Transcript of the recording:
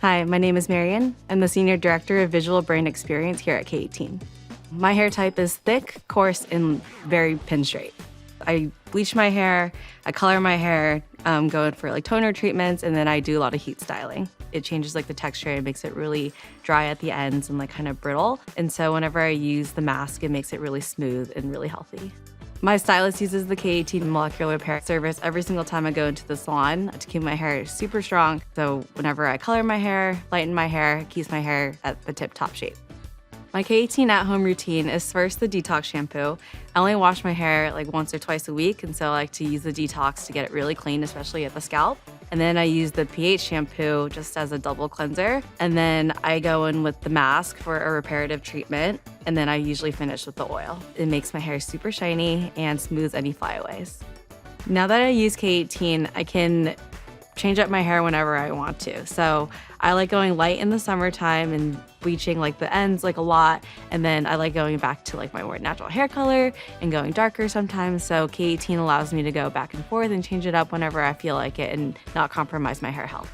Hi, my name is Marian. I'm the Senior Director of Visual Brain Experience here at K18. My hair type is thick, coarse, and very pin straight. I bleach my hair, I color my hair, go in for like toner treatments, and then I do a lot of heat styling. It changes like the texture and makes it really dry at the ends and like kind of brittle. And so whenever I use the mask, it makes it really smooth and really healthy. My stylist uses the K18 molecular repair service every single time I go into the salon to keep my hair super strong. So whenever I color my hair, lighten my hair, it keeps my hair at the tip-top shape. My K18 at-home routine is first the detox shampoo. I only wash my hair like once or twice a week, and so I like to use the detox to get it really clean, especially at the scalp. And then I use the pH shampoo just as a double cleanser. And then I go in with the mask for a reparative treatment. And then I usually finish with the oil. It makes my hair super shiny and smooths any flyaways. Now that I use K18, I can change up my hair whenever I want to. So I like going light in the summertime and bleaching like the ends like a lot. And then I like going back to like my more natural hair color and going darker sometimes. So K18 allows me to go back and forth and change it up whenever I feel like it and not compromise my hair health.